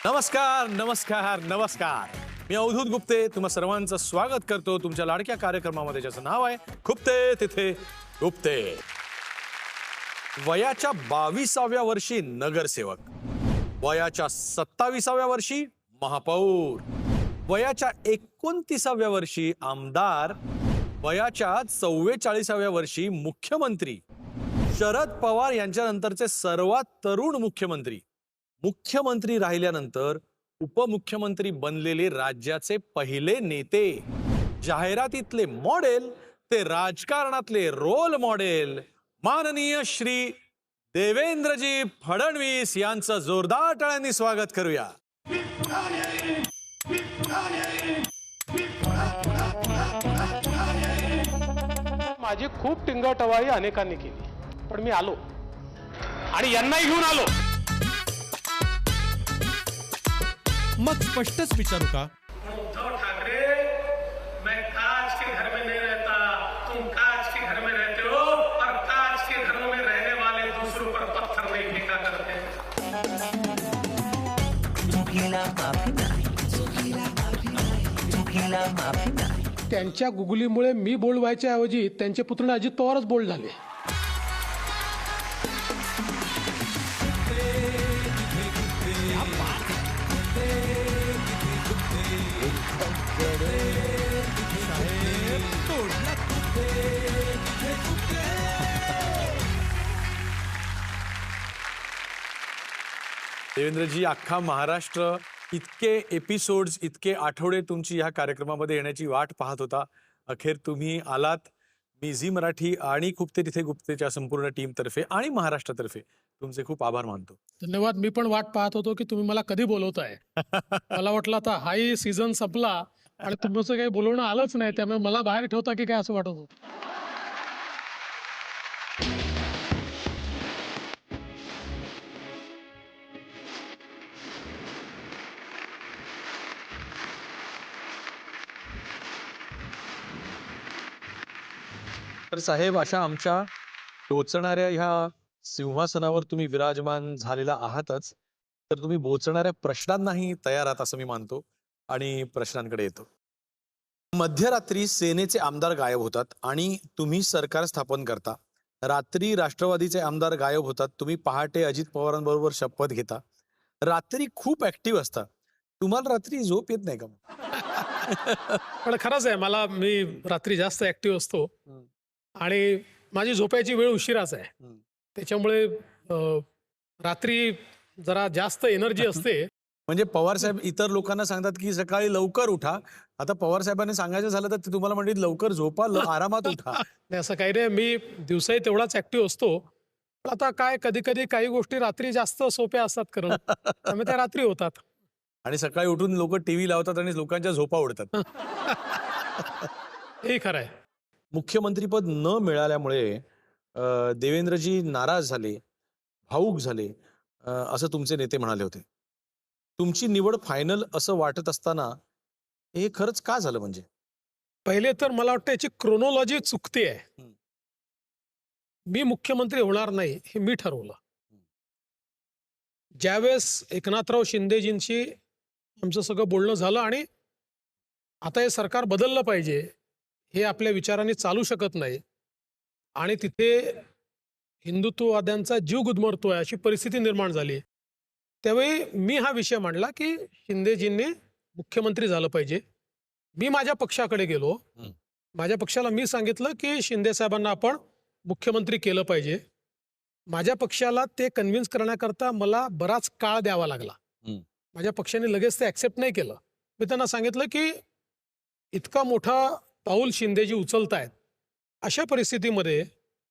नमस्कार नमस्कार नमस्कार. मी अवधूत गुप्ते तुम्हा सर्वांचं स्वागत करतो तुमच्या लाडक्या कार्यक्रमामध्ये, ज्याचं नाव आहे खुपते तिथे गुप्ते. वयाच्या 22व्या वर्षी नगरसेवक, वयाच्या 27व्या वर्षी महापौर, वयाच्या 29व्या वर्षी आमदार, वयाच्या 44व्या वर्षी मुख्यमंत्री, शरद पवार यांच्यानंतरचे सर्वात तरुण मुख्यमंत्री, मुख्यमंत्री राहिल्यानंतर उपमुख्यमंत्री बनलेले राज्याचे पहिले नेते, जाहिरातीतले मॉडेल ते राजकारणातले रोल मॉडेल, माननीय श्री देवेंद्रजी फडणवीस यांचं जोरदार टाळ्यांनी स्वागत करूया. माझी खूप टिंगटवाळी अनेकांनी केली, पण मी आलो आणि यांनाही घेऊन आलो. मग स्पष्टच विचारू का? उद्धव ठाकरे, मैं कांच के घर में नहीं रहता, तुम कांच के घर में रहते हो और कांच के घरों में रहने वाले दूसरों पर पत्थर नहीं फेंका करते. त्यांच्या गुगलीमुळे मी बोल्ड व्हायच्या ऐवजी त्यांचे पुत्र अजित पवारच बोल्ड झाले. देवेंद्रजी, अख्खा महाराष्ट्र इतके एपिसोड्स, इतके आठवडे तुमची ह्या कार्यक्रमामध्ये येण्याची वाट पाहत होता. अखेर तुम्ही आलात. मी झी मराठी आणि खुपते तिथे गुप्तेच्या संपूर्ण टीमतर्फे आणि महाराष्ट्रातर्फे तुमचे खूप आभार मानतो. धन्यवाद. मी पण वाट पाहत होतो की तुम्ही मला कधी बोलवताय. मला वाटलं आता हाही सीझन संपला आणि तुमचं काही बोलवणं आलंच नाही, त्यामुळे मला बाहेर ठेवता की काय असं वाटत होतं. तर साहेब, अशा आमच्या टोचणाऱ्या ह्या सिंहासनावर तुम्ही विराजमान झालेला आहातच, तर तुम्ही बोचणाऱ्या प्रश्नांनाही तयार आहात असं मी मानतो आणि प्रश्नांकडे येतो. मध्यरात्री सेनेचे आमदार गायब होतात आणि तुम्ही सरकार स्थापन करता. रात्री राष्ट्रवादीचे आमदार गायब होतात, तुम्ही पहाटे अजित पवारांबरोबर शपथ घेता. रात्री खूप ऍक्टिव्ह असता. तुम्हाला रात्री झोप येत नाही का? पण खरंच आहे, मी रात्री जास्त ऍक्टिव्ह असतो आणि माझी झोपायची वेळ उशिराच आहे. त्याच्यामुळे रात्री जरा जास्त एनर्जी असते. म्हणजे पवार साहेब इतर लोकांना सांगतात की सकाळी लवकर उठा. आता पवार साहेबांनी सांगायचं झालं तर ते तुम्हाला म्हणतील लवकर झोपा, आरामात उठा. नाही, असं काही नाही. मी दिवसाही तेवढाच ऍक्टिव्ह असतो. पण आता काय, कधी कधी काही गोष्टी रात्री जास्त सोप्या असतात करणं, त्यामुळे त्या रात्री होतात. आणि सकाळी उठून लोक टीव्ही लावतात आणि लोकांच्या झोपा उडतात. हे खरं आहे. मुख्यमंत्रीपद न मिळाल्यामुळे देवेंद्रजी नाराज झाले, भावूक झाले, असं तुमचे नेते म्हणाले होते. तुमची निवड फायनल असं वाटत असताना हे खरंच का झालं? म्हणजे पहिले तर मला वाटतं याची क्रोनॉलॉजी चुकते आहे. मी मुख्यमंत्री होणार नाही हे मी ठरवलं. ज्यावेळेस एकनाथराव शिंदेजींशी आमचं सगळं बोलणं झालं आणि आता हे सरकार बदललं पाहिजे, हे आपल्या विचारांनी चालू शकत नाही आणि तिथे हिंदुत्ववाद्यांचा जीव गुदमरतोय अशी परिस्थिती निर्माण झाली, त्यावेळी मी हा विषय मांडला की शिंदेजींनी मुख्यमंत्री झालं पाहिजे. मी माझ्या पक्षाकडे गेलो. माझ्या पक्षाला मी सांगितलं की शिंदे साहेबांना आपण मुख्यमंत्री केलं पाहिजे. माझ्या पक्षाला ते कन्व्हिन्स करण्याकरता मला बराच काळ द्यावा लागला. माझ्या पक्षाने लगेच ते ऍक्सेप्ट नाही केलं. मी त्यांना सांगितलं की इतका मोठा पाऊल शिंदेजी उचलतायत, अशा परिस्थितीमध्ये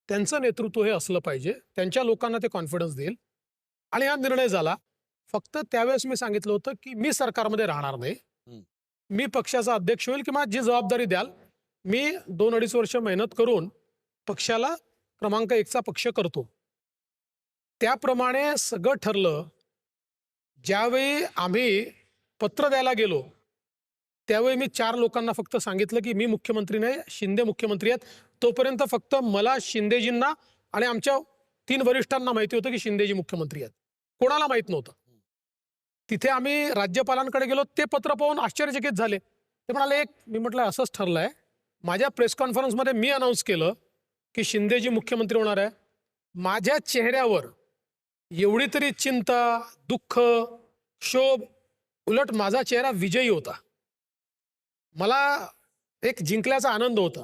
त्यांचं नेतृत्व हे असलं पाहिजे, त्यांच्या लोकांना ते कॉन्फिडन्स देईल. आणि हा निर्णय झाला. फक्त त्यावेळेस मी सांगितलं होतं की मी सरकारमध्ये राहणार नाही, मी पक्षाचा अध्यक्ष होईल किंवा जी जबाबदारी द्याल, मी 2-2.5 वर्ष मेहनत करून पक्षाला क्रमांक 1चा पक्ष करतो. त्याप्रमाणे सगळं ठरलं. ज्यावेळी आम्ही पत्र द्यायला गेलो त्यावेळी मी 4 लोकांना फक्त सांगितलं की मी मुख्यमंत्री नाही, शिंदे मुख्यमंत्री आहेत. तोपर्यंत फक्त मला, शिंदेजींना आणि आमच्या 3 वरिष्ठांना माहिती होतं की शिंदेजी मुख्यमंत्री आहेत. कोणाला माहित नव्हतं. तिथे आम्ही राज्यपालांकडे गेलो. ते पत्र पाहून आश्चर्यचकित झाले. ते म्हणाले, मी म्हटलं असंच ठरलंय. माझ्या प्रेस कॉन्फरन्समध्ये मी अनाऊन्स केलं की शिंदेजी मुख्यमंत्री होणार आहे. माझ्या चेहऱ्यावर एवढी तरी चिंता, दुःख, क्षोभ, उलट माझा चेहरा विजयी होता. मला एक जिंकल्याचा आनंद होता.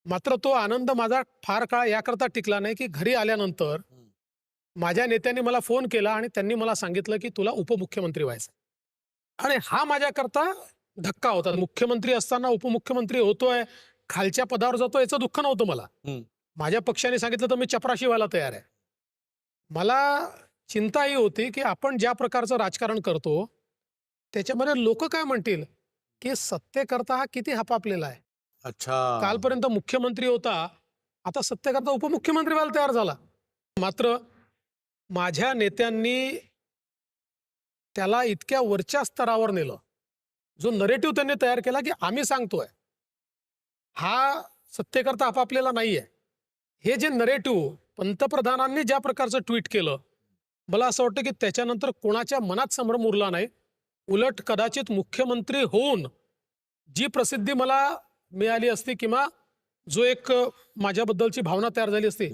मात्र तो आनंद माझा फार काळ याकरता टिकला नाही की घरी आल्यानंतर माझ्या नेत्यांनी मला फोन केला आणि त्यांनी मला सांगितलं की तुला उपमुख्यमंत्री व्हायचं. आणि हा माझ्याकरता धक्का होता. मुख्यमंत्री असताना उपमुख्यमंत्री होतोय, खालच्या पदावर जातो, याचं दुःख नव्हतं मला. माझ्या पक्षाने सांगितलं तर मी चपराशी व्हायला तयार आहे. मला चिंता ही होती की आपण ज्या प्रकारचं राजकारण करतो त्याच्यामध्ये लोक काय म्हणतील की सत्तेकरता हा किती हपापलेला आहे. अच्छा. कालपर्यंत मुख्यमंत्री होता, आता सत्तेकरता उपमुख्यमंत्री व्हायला तयार झाला. मात्र माझ्या नेत्यांनी त्याला इतक्या वरच्या स्तरावर नेलं. जो नरेटिव्ह त्यांनी तयार केला की आम्ही सांगतोय हा सत्तेकरता आपापलेला नाहीये. हे जे नरेटिव्ह पंतप्रधानांनी ज्या प्रकारचं ट्विट केलं, मला असं वाटतं की त्याच्यानंतर कोणाच्या मनात संभ्रम उरला नाही. उलट कदाचित मुख्यमंत्री होऊन जी प्रसिद्धी मला मिळाली असती किंवा जो एक माझ्याबद्दलची भावना तयार झाली असती,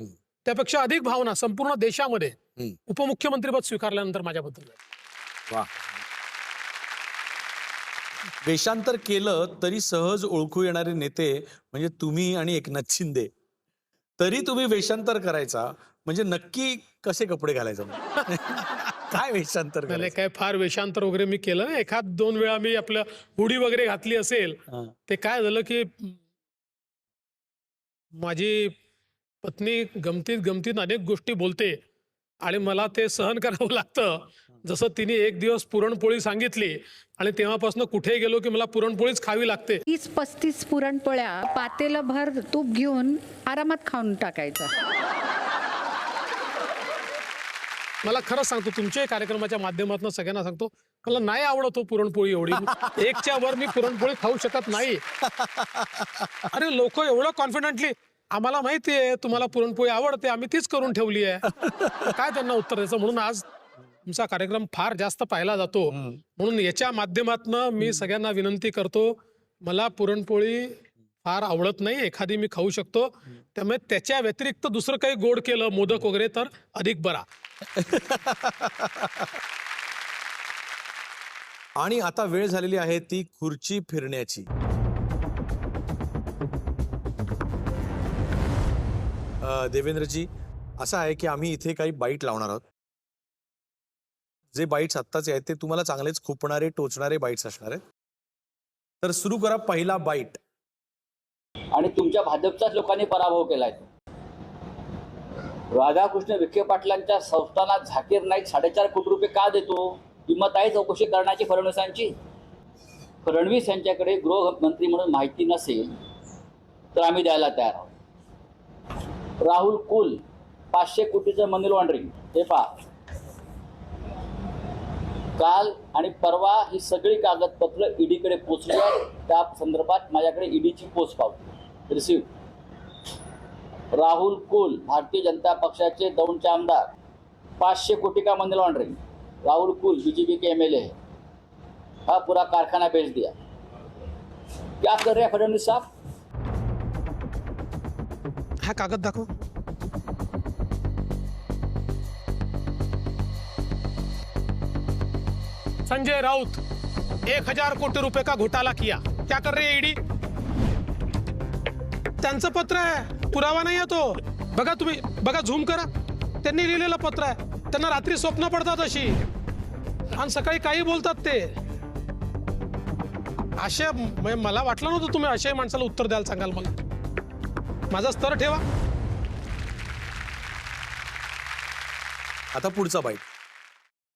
त्यापेक्षा अधिक भावना संपूर्ण देशामध्ये उपमुख्यमंत्रीपद स्वीकारल्यानंतर माझ्याबद्दल. वा. वेषांतर केलं तरी सहज ओळखू येणारे नेते म्हणजे तुम्ही आणि एकनाथ शिंदे. तरी तुम्ही वेषांतर करायचा म्हणजे नक्की कसे कपडे घालायचे? काय वेषांतर नाही, करायचं? काय फार वेषांतर वगैरे मी केलं नाही. 1-2 वेळा मी आपलं हुडी वगैरे घातली असेल. ते काय झालं की माझी पत्नी गमतीत गमतीत अनेक गोष्टी बोलते आणि मला ते सहन करावं लागतं. जसं तिने एक दिवस पुरणपोळी सांगितली आणि तेव्हापासून कुठे गेलो की मला पुरणपोळीच खावी लागते. 30-35 पुरणपोळ्या पातेलभर तूप घेऊन आरामात खाऊन टाकायचं. मला खरं सांगतो, तुमच्या कार्यक्रमाच्या माध्यमातून सगळ्यांना सांगतो, मला नाही आवडत पुरणपोळी एवढी. 1च्या वर मी पुरणपोळी खाऊ शकत नाही. अरे लोक एवढं कॉन्फिडेंटली, आम्हाला माहितीये तुम्हाला पुरणपोळी आवडते, आम्ही तीच करून ठेवली आहे. काय त्यांना उत्तर द्यायचं? म्हणून आज तुमचा कार्यक्रम फार जास्त पाहिला जातो. म्हणून याच्या माध्यमातून मी सगळ्यांना विनंती करतो, मला पुरणपोळी फार आवडत नाही. एखादी मी खाऊ शकतो, त्यामुळे त्याच्या व्यतिरिक्त दुसरं काही गोड केलं, मोदक वगैरे, तर अधिक बरा. आणि आता वेळ झालेली आहे ती खुर्ची फिरण्याची. देवेंद्रजी, असं आहे की आम्ही इथे काही बाईट लावणार आहोत. जे बाईट्स आत्ताचे आहेत ते तुम्हाला चांगलेच खुपणारे, टोचणारे बाईट्स असणार आहेत. तर सुरू करा पहिला बाईट. आणि तुमच्या भाजपच्याच लोकांनी पराभव केलाय. राधाकृष्ण विखे पाटलांच्या संस्थानात झाकीर नाईक 4.5 कोटी रुपये का देतो? किंमत आहे चौकशी करण्याची फडणवीसांची. फडणवीस यांच्याकडे गृहमंत्री म्हणून माहिती नसेल तर आम्ही द्यायला तयार आहोत. राहुल कुल 500 कोटीचं मनी लॉन्ड्रिंग, हे पहा. काल आणि परवा ही सगळी कागदपत्र ईडीकडे पोचली आहेत. त्या संदर्भात माझ्याकडे ईडीची पोच पावती रिसिव्ह. राहुल कुल, भारतीय जनता पक्षाचे दौंडचे आमदार, 500 कोटी का मनी लॉन्ड्रिंग. राहुल कुल बीजेपी के एमएलए है. हा पूरा कारखाना बेच दिया. क्या कर रहे हैं फडणवीस साहब? हा कागद दाखव. संजय राउत 1000 कोटी रुपये का घोटाला किया. क्या कर रही है ईडी? त्यांचं पत्र आहे, पुरावा नाही आहे तो. बघा तुम्ही, बघा, झूम करा. त्यांनी लिहिलेलं पत्र आहे. त्यांना रात्री स्वप्न पडतात अशी आणि सकाळी काही बोलतात ते अशा. मला वाटलं नव्हतं तुम्ही अशाही माणसाला उत्तर द्यायला सांगाल. मला माझा स्तर ठेवा. आता पुढचा बाईट.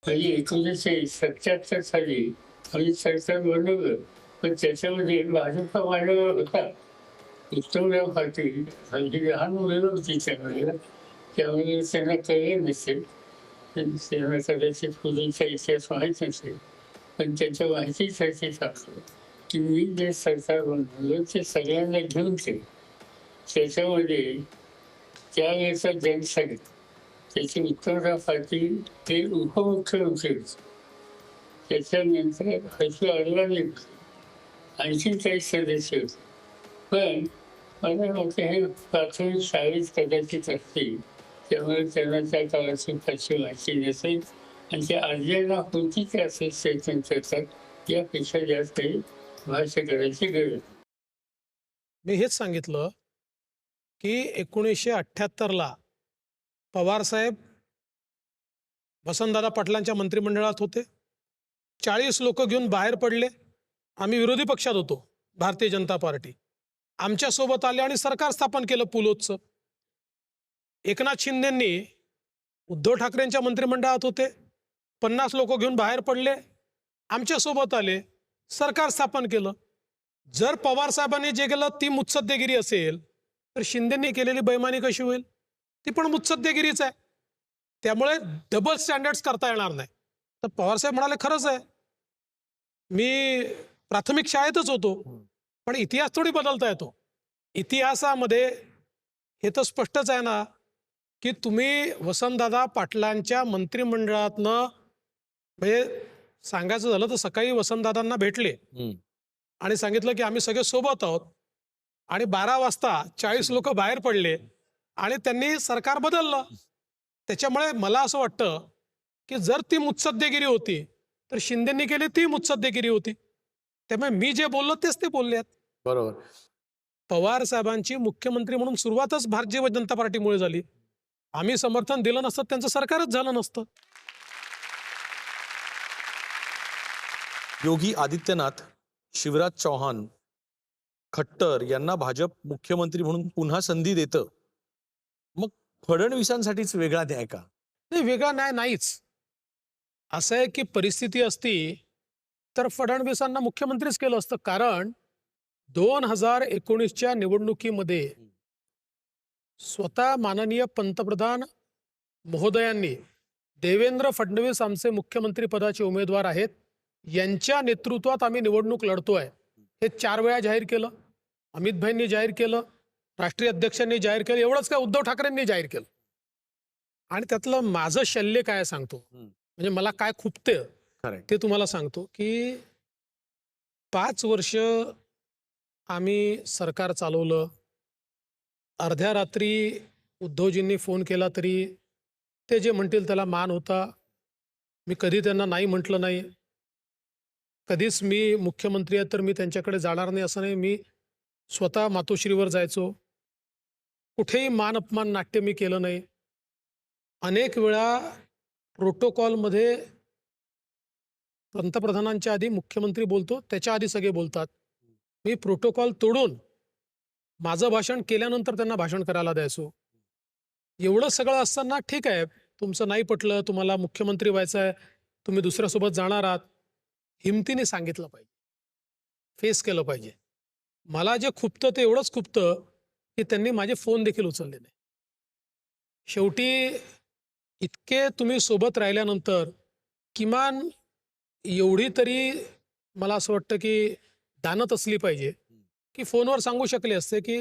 1977 साली आम्ही सरकार बनवलं, पण त्याच्यामध्ये भाजपचा मांडवर होता उत्तमराव पाटील. हल्ली लहान मुलं होती त्यावेळेला, त्यामुळे त्यांना कळलं नसेल, त्यांना कदाचित पूर्वीचा इतिहास माहीत नसेल, पण त्याच्या माहितीसाठी सांगतो. की मी जे सरकार बनवलं ते सगळ्यांना घेऊन केलं. त्याच्यामध्ये त्यावेळेचा जनसंघ त्याची उत्तरासाठी ते उपमुख्यमंत्री होते. त्याच्यानंतर हर्षू अडवाणी आणखी काही सदस्य होते. पण मला वाटतं हे प्राथमिक शाळेत कदाचित असतील, त्यामुळे त्यांना त्या काळाची फारशी माहिती नसेल आणि त्या अर्जांना होती ते असे स्टेटमेंट करतात. यापेक्षा जास्त काही भाष्य करायची गरज नाही. मी हेच सांगितलं की 1978ला पवारसाहेब वसंतदादा पाटलांच्या मंत्रिमंडळात होते. 40 लोक घेऊन बाहेर पडले. आम्ही विरोधी पक्षात होतो, भारतीय जनता पार्टी. आमच्यासोबत आले आणि सरकार स्थापन केलं पुलोत्सव. एकनाथ शिंदेंनी उद्धव ठाकरेंच्या मंत्रिमंडळात होते, 50 लोक घेऊन बाहेर पडले, आमच्यासोबत आले, सरकार स्थापन केलं. जर पवार साहेबांनी जे केलं ती मुत्सद्देगिरी असेल तर शिंदेंनी केलेली बेईमानी कशी होईल? ती पण मुत्सद्देगिरीच आहे. त्यामुळे डबल स्टँडर्ड्स करता येणार नाही. तर पवारसाहेब म्हणाले खरंच आहे, मी प्राथमिक शाळेतच होतो, पण इतिहास थोडी बदलता येतो. इतिहासामध्ये हे तर स्पष्टच आहे ना की तुम्ही वसंतदादा पाटलांच्या मंत्रिमंडळातनं, म्हणजे सांगायचं झालं तर सकाळी वसंतदादांना भेटले आणि सांगितलं की आम्ही सगळे सोबत आहोत, आणि 12 वाजता 40 लोक बाहेर पडले आणि त्यांनी सरकार बदललं. त्याच्यामुळे मला असं वाटतं की जर ती मुत्सद्देगिरी होती तर शिंदेंनी केली ती मुत्सद्देगिरी होती. त्यामुळे मी जे बोललो तेच ते बोलले आहेत. बरोबर. पवार साहेबांची मुख्यमंत्री म्हणून सुरुवातच भारतीय जनता पार्टीमुळे झाली. आम्ही समर्थन दिलं नसतं त्यांचं सरकारच झालं नसतं. योगी आदित्यनाथ, शिवराज चौहान, खट्टर यांना भाजप मुख्यमंत्री म्हणून पुन्हा संधी देतं. मग फडणवीसांसाठीच वेगळा न्याय का? नाही, वेगळा न्याय नाहीच. असं आहे की परिस्थिती असती तर फडणवीसांना मुख्यमंत्रीच केलं असतं. कारण 2019च्या निवडणुकीमध्ये स्वतः माननीय पंतप्रधान महोदयांनी देवेंद्र फडणवीस आमचे मुख्यमंत्री पदाचे उमेदवार आहेत, यांच्या नेतृत्वात आम्ही निवडणूक लढतोय, हे 4 वेळा जाहीर केलं. अमित भाईंनी जाहीर केलं, राष्ट्रीय अध्यक्षांनी जाहीर केलं, एवढंच काय उद्धव ठाकरेंनी जाहीर केलं. आणि त्यातलं माझं शल्य काय सांगतो, म्हणजे मला काय खुपते ते तुम्हाला सांगतो की 5 वर्ष आम्ही सरकार चालवलं. अर्ध्या रात्री उद्धवजींनी फोन केला तरी ते जे म्हणतील त्याला मान होता. मी कधी त्यांना नाही म्हटलं नाही. कधीच मी मुख्यमंत्री आहे तर मी त्यांच्याकडे जाणार नाही असं नाही. मी स्वतः मातोश्रीवर जायचो. कुठेही मान अपमान नाट्य मी केलं नाही. अनेक वेळा प्रोटोकॉलमध्ये पंतप्रधानांच्या आधी मुख्यमंत्री बोलतो, त्याच्या आधी सगळे बोलतात. मी प्रोटोकॉल तोडून माझं भाषण केल्यानंतर त्यांना भाषण करायला द्यायचो. एवढं सगळं असताना ठीक आहे, तुमचं नाही पटलं, तुम्हाला मुख्यमंत्री व्हायचं आहे, तुम्ही दुसऱ्यासोबत जाणार आहात, हिमतीने सांगितलं पाहिजे, फेस केलं पाहिजे. मला जे खुपतं ते एवढंच खुपतं की त्यांनी माझे फोन देखील उचलले नाही. शेवटी इतके तुम्ही सोबत राहिल्यानंतर किमान एवढी तरी मला असं वाटतं की दानत असली पाहिजे की फोनवर सांगू शकले असते की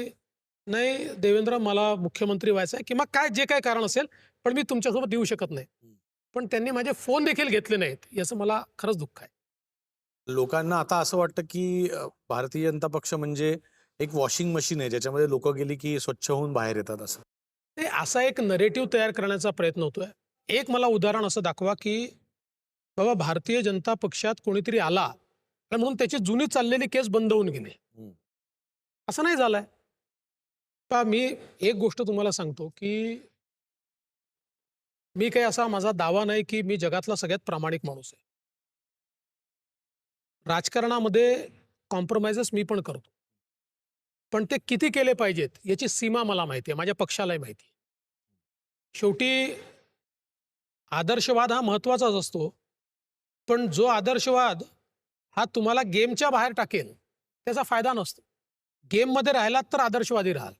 नाही देवेंद्र, मला मुख्यमंत्री व्हायचं आहे किंवा काय जे काय कारण असेल, पण मी तुमच्यासोबत येऊ शकत नाही. पण त्यांनी माझे फोन देखील घेतले नाहीत, याचं मला खरंच दुःख आहे. लोकांना आता असं वाटतं की भारतीय जनता पक्ष म्हणजे एक वॉशिंग मशीन आहे, ज्याच्यामध्ये लोक गेली की स्वच्छ होऊन बाहेर येतात. असं ते असा एक नरेटिव्ह तयार करण्याचा प्रयत्न होतोय. एक मला उदाहरण असं दाखवा की बाबा भारतीय जनता पक्षात कोणीतरी आला आणि म्हणून त्याची जुनी चाललेली केस बंद होऊन गेली, असं नाही झालंय. पहा, मी एक गोष्ट तुम्हाला सांगतो की मी काही असा माझा दावा नाही की मी जगातला सगळ्यात प्रामाणिक माणूस आहे. राजकारणामध्ये कॉम्प्रोमाइजेस मी पण करतो, पण ते किती केले पाहिजेत याची सीमा मला माहिती आहे, माझ्या पक्षालाही माहिती आहे. शेवटी आदर्शवाद हा महत्वाचाच असतो, पण जो आदर्शवाद हा तुम्हाला गेमच्या बाहेर टाकेल त्याचा फायदा नसतो. गेममध्ये राहिलात तर आदर्शवादी राहाल,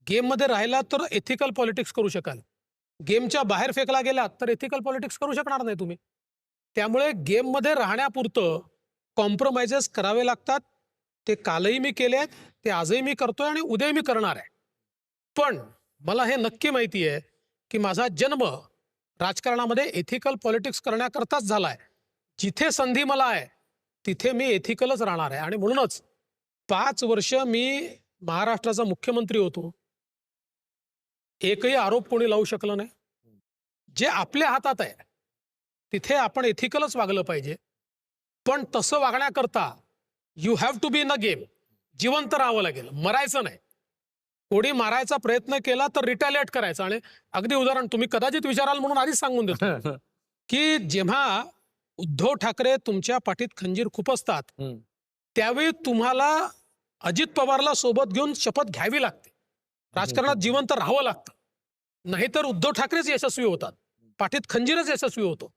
गेममध्ये राहिलात तर एथिकल पॉलिटिक्स करू शकाल. गेमच्या बाहेर फेकला गेलात तर एथिकल पॉलिटिक्स करू शकणार नाही तुम्ही. त्यामुळे गेममध्ये राहण्यापुरतं कॉम्प्रोमाइजेस करावे लागतात. ते कालही मी केले आहेत, ते आजही मी करतोय आणि उद्याही मी करणार आहे. पण मला हे नक्की माहिती आहे की माझा जन्म राजकारणामध्ये एथिकल पॉलिटिक्स करण्याकरताच झालाय. जिथे संधी मला आहे तिथे मी एथिकलच राहणार आहे. आणि म्हणूनच 5 वर्ष मी महाराष्ट्राचा मुख्यमंत्री होतो. एकही आरोप कोणी लावू शकलं नाही. जे आपल्या हातात आहे तिथे आपण एथिकलच वागलं पाहिजे. पण तसं वागण्याकरता you have to be in a game. जिवंत राहावं लागेल, मरायचं नाही. कोणी मारायचा प्रयत्न केला तर रिटॅलिएट करायचं. आणि अगदी उदाहरण तुम्ही कदाचित विचाराल म्हणून आधीच सांगून देतो की जेव्हा उद्धव ठाकरे तुमच्या पाठीत खंजीर खुपसतात त्यावेळी तुम्हाला अजित पवारला सोबत घेऊन शपथ घ्यावी लागते. राजकारणात जिवंत राहावं लागतं. नाहीतर उद्धव ठाकरेच यशस्वी होतात, पाठीत खंजीरच यशस्वी होतो.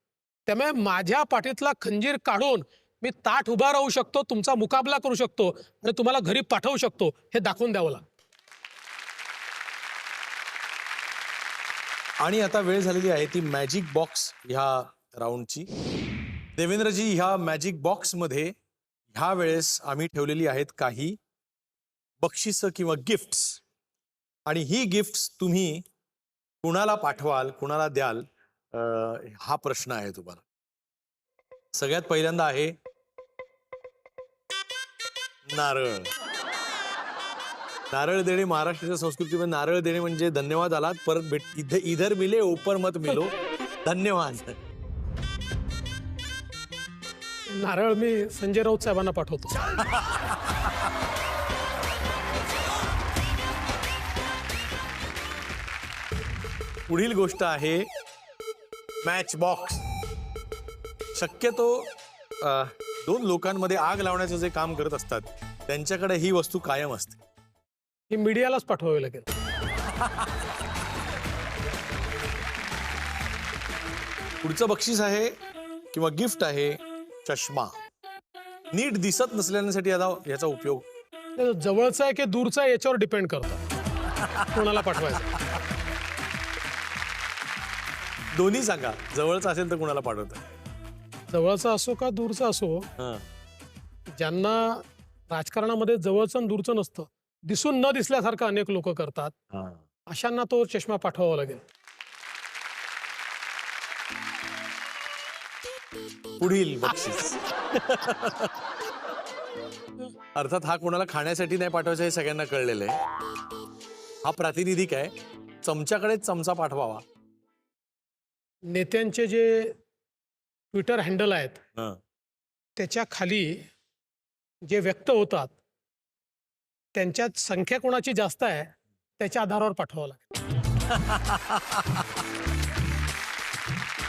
त्यामुळे माझ्या पाठीतला खंजीर काढून मी ताठ उभा राहू शकतो, तुमचा मुकाबला करू शकतो आणि तुम्हाला घरी पाठवू शकतो हे दाखवून द्यावं लागतं. आणि आता वेळ झालेली आहे ती मॅजिक बॉक्स ह्या राऊंडची. देवेंद्रजी, ह्या मॅजिक बॉक्समध्ये ह्या वेळेस आम्ही ठेवलेली आहेत काही बक्षिसं किंवा गिफ्ट्स. आणि ही गिफ्ट्स तुम्ही कुणाला पाठवाल, कुणाला द्याल, हा प्रश्न आहे तुम्हाला. सगळ्यात पहिल्यांदा आहे नारळ. नारळ देणे महाराष्ट्राच्या संस्कृतीमध्ये नारळ देणे म्हणजे धन्यवाद आलात, परत भेट इधर मिले ऊपर मत मिलो. धन्यवाद. नारळ मी संजय राऊत साहेबांना पाठवतो. पुढील गोष्ट आहे मॅच बॉक्स. शक्यतो 2 लोकांमध्ये आग लावण्याचं जे काम करत असतात त्यांच्याकडे ही वस्तू कायम असते. ही मीडियालाच पाठवावी लागेल. पुढचं बक्षीस आहे किंवा गिफ्ट आहे चष्मा. नीट दिसत नसल्यासाठी याचा उपयोग जवळचा आहे की दूरचा आहे याच्यावर डिपेंड करतं कोणाला पाठवायचं. दोन्ही सांगा. जवळचं असेल तर कुणाला पाठवतं? जवळचा असो का दूरचा असो, ज्यांना राजकारणामध्ये जवळचं आणि दूरचं नसतं, दिसून न दिसल्यासारखं अनेक लोक करतात, अशांना तो चष्मा पाठवावा लागेल. पुढील बक्षीस अर्थात हा कोणाला खाण्यासाठी नाही पाठवायचा हे सगळ्यांना कळलेलं आहे. हा प्रातिनिधिक आहे. चमच्याकडेच चमचा पाठवावा. नेत्यांचे जे ट्विटर हँडल आहेत त्याच्या खाली जे व्यक्त होतात त्यांच्यात संख्या कोणाची जास्त आहे त्याच्या आधारावर पाठवावं लागेल.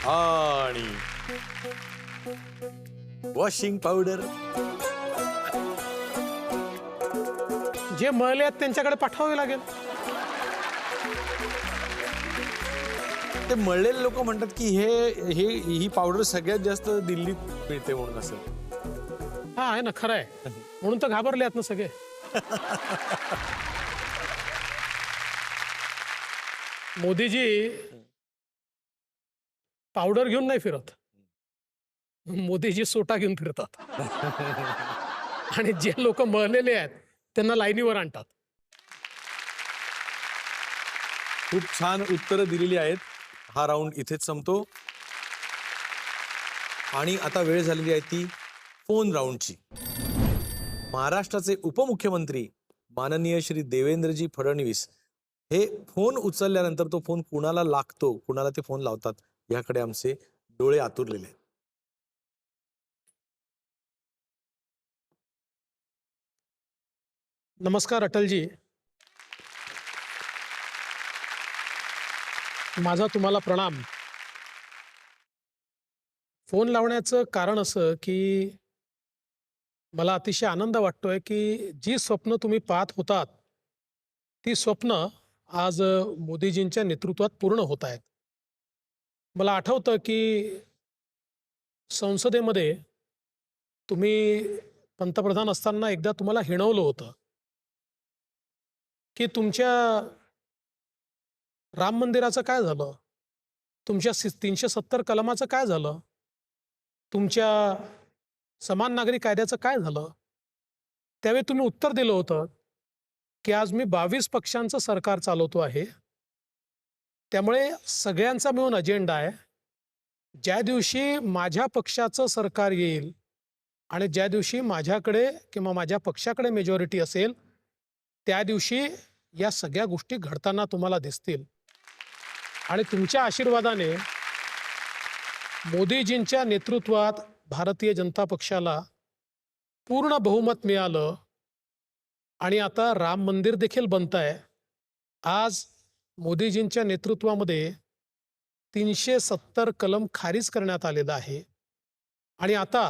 आणि वॉशिंग पावडर. जे मळले आहेत त्यांच्याकडे पाठवावे लागेल. ते मळलेले लोक म्हणतात की ही पावडर सगळ्यात जास्त दिल्लीत मिळते म्हणून. असं हा आहे ना, खरं आहे. म्हणून तर घाबरले आहेत ना सगळे. मोदीजी पावडर घेऊन नाही फिरत, मोदीजी सोटा घेऊन फिरतात. आणि जे लोक मळलेले आहेत त्यांना लाईनीवर आणतात. खूप छान उत्तरं दिलेली आहेत. हा राऊंड इथेच संपतो. आणि आता वेळ झालेली आहे ती फोन राऊंडची. महाराष्ट्राचे उपमुख्यमंत्री माननीय श्री देवेंद्रजी फडणवीस हे फोन उचलल्यानंतर तो फोन कुणाला लागतो, कुणाला ते फोन लावतात याकडे आमचे डोळे आतुरलेले आहेत. नमस्कार अटलजी. माझा तुम्हाला प्रणाम. फोन लावण्याचं कारण असं की मला अतिशय आनंद वाटतोय की जी स्वप्न तुम्ही पाहत होतात ती स्वप्न आज मोदीजींच्या नेतृत्वात पूर्ण होत आहेत. मला आठवतं की संसदेमध्ये तुम्ही पंतप्रधान असताना एकदा तुम्हाला हिणवलं होतं की तुमच्या राम मंदिराचं काय झालं, तुमच्या 370 कलमाचं काय झालं, तुमच्या समान नागरी कायद्याचं काय झालं? त्यावेळी तुम्ही उत्तर दिलं होतं की आज मी 22 पक्षांचं सरकार चालवतो आहे, त्यामुळे सगळ्यांचा मिळून अजेंडा आहे. ज्या दिवशी माझ्या पक्षाचं सरकार येईल आणि ज्या दिवशी माझ्याकडे किंवा माझ्या पक्षाकडे मेजॉरिटी असेल, त्या दिवशी या सगळ्या गोष्टी घडताना तुम्हाला दिसतील. आणि तुमच्या आशीर्वादाने मोदीजींच्या नेतृत्वात भारतीय जनता पक्षाला पूर्ण बहुमत मिळालं आणि आता राम मंदिर देखील बनत आहे. आज मोदीजींच्या नेतृत्वामध्ये 370 कलम खारिज करण्यात आलेलं आहे. आणि आता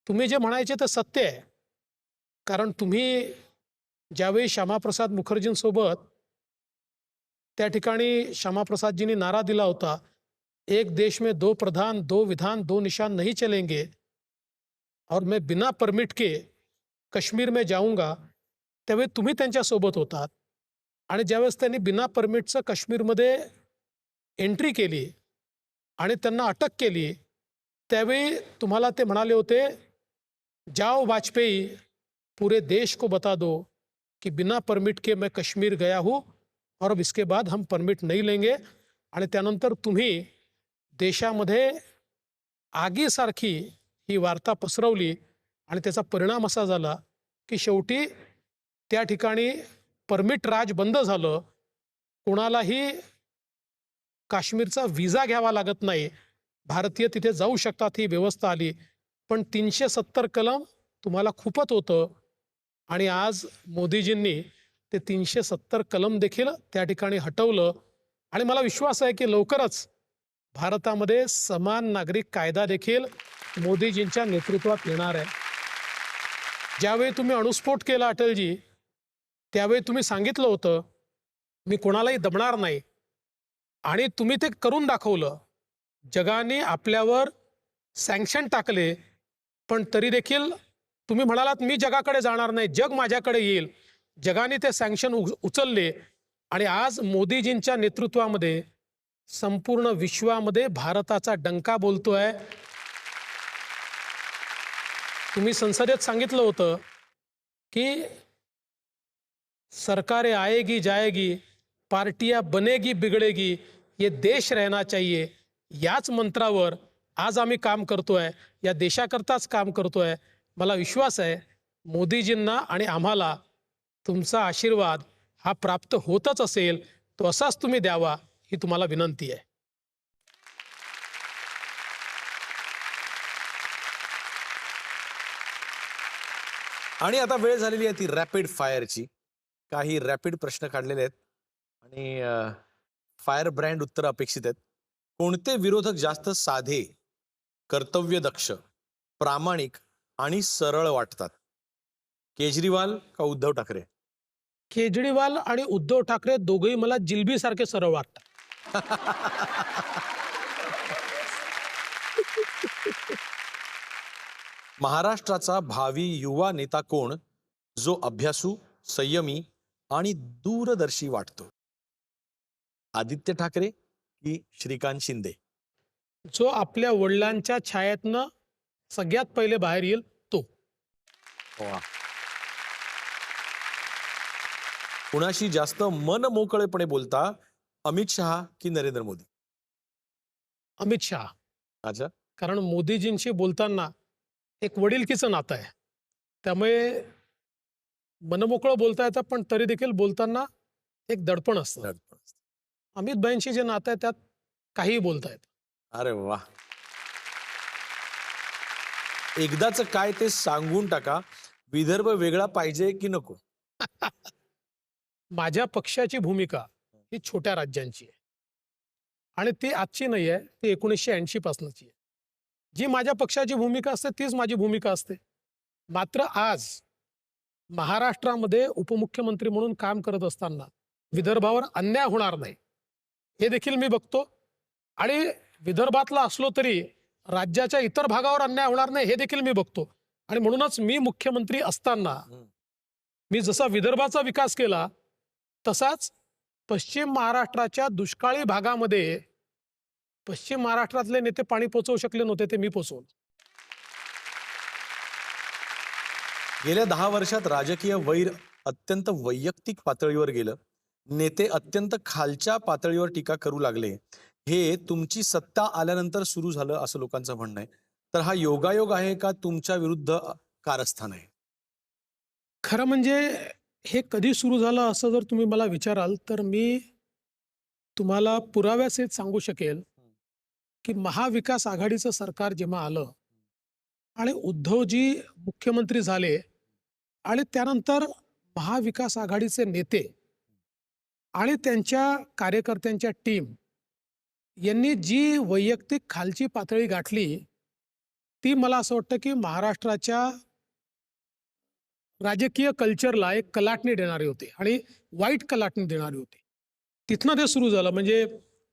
तुम्ही जे म्हणायचे ते सत्य आहे, कारण तुम्ही ज्यावेळी श्यामाप्रसाद मुखर्जींसोबत त्या ठिकाणी श्यामाप्रसादजींनी नारा दिला होता, एक देश में दो प्रधान, दो विधान, दो निशान नहीं चलेंगे और मैं बिना परमिट के कश्मीर में जाऊंगा, त्यावेळी तुम्ही त्यांच्यासोबत होतात. आणि ज्यावेळेस त्यांनी बिना परमिटचं काश्मीरमध्ये एंट्री केली आणि त्यांना अटक केली, त्यावेळी तुम्हाला ते म्हणाले होते, जाओ वाजपेयी, पूरे देश को बता दो कि बिना परमिट के मैं कश्मीर गया हूँ और अब इसके बाद हम परमिट नहीं लेंगे. आणि त्यानंतर तुम्ही देशामध्ये आगीसारखी ही वार्ता पसरवली आणि त्याचा परिणाम असा झाला की शेवटी त्या ठिकाणी परमिट राज बंद झालं. कोणालाही काश्मीरचा विजा घ्यावा लागत नाही, भारतीय तिथे जाऊ शकतात ही व्यवस्था आली. पण 370 कलम तुम्हाला खूपच होतं आणि आज मोदीजींनी ते 370 कलम देखील त्या ठिकाणी हटवलं. आणि मला विश्वास आहे की लवकरच भारतामध्ये समान नागरिक कायदा देखील मोदीजींच्या नेतृत्वात येणार आहे. ज्यावेळी तुम्ही अणुस्फोट केला अटलजी, त्यावेळी तुम्ही सांगितलं होतं मी कोणालाही दबणार नाही, आणि तुम्ही ते करून दाखवलं. जगाने आपल्यावर सँक्शन टाकले, पण तरी देखील तुम्ही म्हणालात मी जगाकडे जाणार नाही, जग माझ्याकडे येईल. जगाने ते सँक्शन उचलले आणि आज मोदीजींच्या नेतृत्वामध्ये संपूर्ण विश्वामध्ये भारताचा डंका बोलतोय. तुम्ही संसदेत सांगितलं होतं की सरकारें आएगी जाएगी, पार्टियां बनेगी बिगड़ेगी, ये देश रहना चाहिए. याच मंत्रावर आज आम्ही काम करतोय, या देशाकरताच काम करतोय. मला विश्वास आहे मोदीजींना आणि आम्हाला तुमचा आशीर्वाद हा प्राप्त होतच असेल, तो असाच तुम्ही द्यावा ही तुम्हाला विनंती आहे. आणि आता वेळ झालेली आहे ती रॅपिड फायरची. काही रॅपिड प्रश्न काढलेले आहेत आणि फायर ब्रँड उत्तर अपेक्षित आहेत. कोणते विरोधक जास्त साधे, कर्तव्यदक्ष, प्रामाणिक आणि सरळ वाटतात? केजरीवाल का उद्धव ठाकरे? केजरीवाल आणि उद्धव ठाकरे दोघेही मला जिलबीसारखे सरळ वाटतात. महाराष्ट्राचा भावी युवा नेता कोण, जो अभ्यासू, संयमी आणि दूरदर्शी वाटतो? आदित्य ठाकरे की श्रीकांत शिंदे? जो आपल्या वडिलांच्या छायेतनं सगळ्यात पहिले बाहेर येईल तो. वा. कुणाशी जास्त मन मोकळेपणे बोलता, अमित शहा की नरेंद्र मोदी? अमित शहा. अच्छा. कारण मोदीजींशी बोलताना एक वडिलकीचं नातं आहे, त्यामुळे मनमोकळं बोलता येतं, पण तरी देखील बोलताना एक दडपण असतं. अमित भाईंशी जे नातं आहे त्यात काहीही बोलता येतं. अरे वा. एकदाच काय ते सांगून टाका, विदर्भ वेगळा पाहिजे की नको? माझ्या पक्षाची भूमिका ही छोट्या राज्यांची आहे आणि ती आजची नाही आहे, ती 1980 पासूनची आहे. जी माझ्या पक्षाची भूमिका असते तीच माझी भूमिका असते. मात्र आज महाराष्ट्रामध्ये उपमुख्यमंत्री म्हणून काम करत असताना विदर्भावर अन्याय होणार नाही हे देखील मी बघतो, आणि विदर्भातला असलो तरी राज्याच्या इतर भागावर अन्याय होणार नाही हे देखील मी बघतो. आणि म्हणूनच मी मुख्यमंत्री असताना मी जसा विदर्भाचा विकास केला, तसाच पश्चिम महाराष्ट्राच्या दुष्काळी भागामध्ये पश्चिम महाराष्ट्रातले नेते पाणी पोचवू शकले नव्हते, ते मी पोचवलं. गेल्या 10 वर्षात राजकीय वैर अत्यंत वैयक्तिक पातळीवर गेलं. नेते अत्यंत खालच्या पातळीवर टीका करू लागले. हे तुमची सत्ता आल्यानंतर सुरू झालं असं लोकांचं म्हणणं आहे. तर हा योगायोग आहे का तुमच्या विरुद्ध कारस्थान आहे? खरं म्हणजे हे कधी सुरू झालं असं जर तुम्ही मला विचाराल तर मी तुम्हाला पुराव्यासहित सांगू शकेल की महाविकास आघाडीचं सरकार जेव्हा आलं आणि उद्धवजी मुख्यमंत्री झाले आणि त्यानंतर महाविकास आघाडीचे नेते आणि त्यांच्या कार्यकर्त्यांच्या टीम यांनी जी वैयक्तिक खालची पातळी गाठली ती मला असं वाटतं की महाराष्ट्राच्या राजकीय कल्चरला एक कलाटणी देणारी होती आणि वाईट कलाटणी देणारी होती. तिथनं ते सुरू झालं. म्हणजे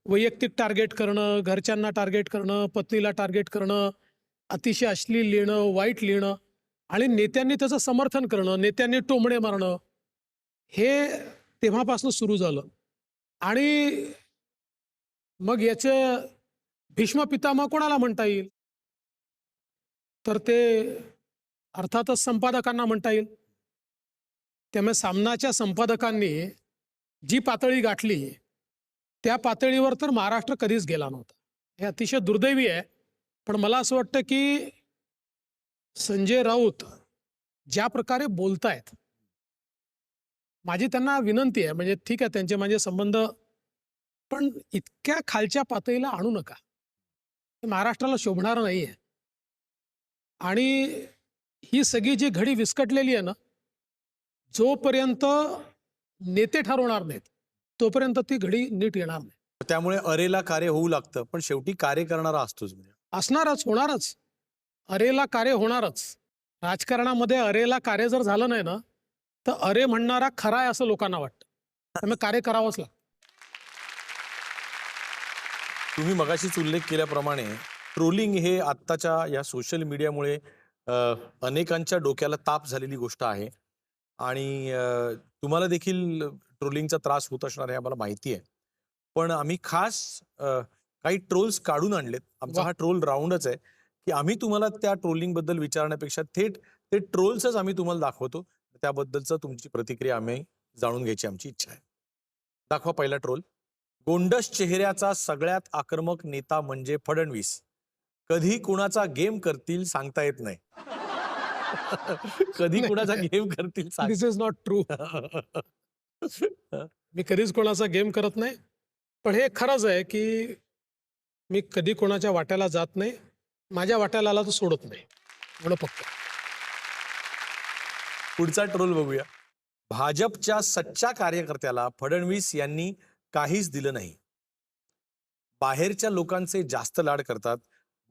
वैयक्तिक टार्गेट करणं, घरच्यांना टार्गेट करणं, पत्नीला टार्गेट करणं, अतिशय अश्लील लिहिणं, वाईट लिहिणं आणि नेत्यांनी त्याचं समर्थन करणं, नेत्यांनी टोमणे मारणं, हे तेव्हापासून सुरू झालं. आणि मग याचं भीष्म पितामह कोणाला म्हणता येईल? तर ते अर्थातच संपादकांना म्हणता येईल. त्यामुळे सामनाच्या संपादकांनी जी पातळी गाठली त्या पातळीवर तर महाराष्ट्र कधीच गेला नव्हता. हे अतिशय दुर्दैवी आहे. पण मला असं वाटतं की संजय राऊत ज्या प्रकारे बोलतायत, माझी त्यांना विनंती आहे, म्हणजे ठीक आहे त्यांचे माझे संबंध, पण इतक्या खालच्या पातळीला आणू नका. हे महाराष्ट्राला शोभणार नाही आहे. आणि ही सगळी जी घडी विस्कटलेली आहे ना, जोपर्यंत नेते ठरवणार नाहीत तोपर्यंत ती घडी नीट येणार नाही. त्यामुळे अरेला कार्य होऊ लागतं, पण शेवटी कार्य करणारा असतोच. म्हणजे असणारच, होणारच. अरेला कार्य होणारच. राजकारणामध्ये अरेला कार्य जर झालं नाही ना तर अरे म्हणणारा खरा आहे असं लोकांना वाटतं. त्यामुळे कार्य करावंच लागतं. तुम्ही मगाशीच उल्लेख केल्याप्रमाणे ट्रोलिंग हे आत्ताच्या या सोशल मीडियामुळे अनेकांच्या डोक्याला ताप झालेली गोष्ट आहे. आणि तुम्हाला देखील ट्रोलिंगचा त्रास होत असणार आहे आम्हाला माहिती आहे. पण आम्ही खास काही ट्रोल्स काढून आणलेत. आमचा हा ट्रोल राऊंडच आहे की आम्ही तुम्हाला त्या ट्रोलिंग बद्दल विचारण्यापेक्षा थेट ते ट्रोल्सच आम्ही तुम्हाला दाखवतो. त्याबद्दलचं तुमची प्रतिक्रिया आम्ही जाणून घ्यायची आमची इच्छा आहे. दाखवा पहिला ट्रोल. गोंडस चेहऱ्याचा सगळ्यात आक्रमक नेता म्हणजे फडणवीस. कधी कुणाचा गेम करतील सांगता येत नाही. कधी कुणाचा गेम करतील दिस इज नॉट ट्रू. मी कधीच कोणाचा गेम करत नाही. पण हे खरंच आहे की मी कधी कोणाच्या वाट्याला जात नाही. माझ्या वाट्याला आला तर सोडत नाही, एवढं पक्क. पुढचा ट्रोल बघूया. भाजपच्या सच्च्या कार्यकर्त्याला फडणवीस यांनी काहीच दिलं नाही. बाहेरच्या लोकांचे जास्त लाड करतात.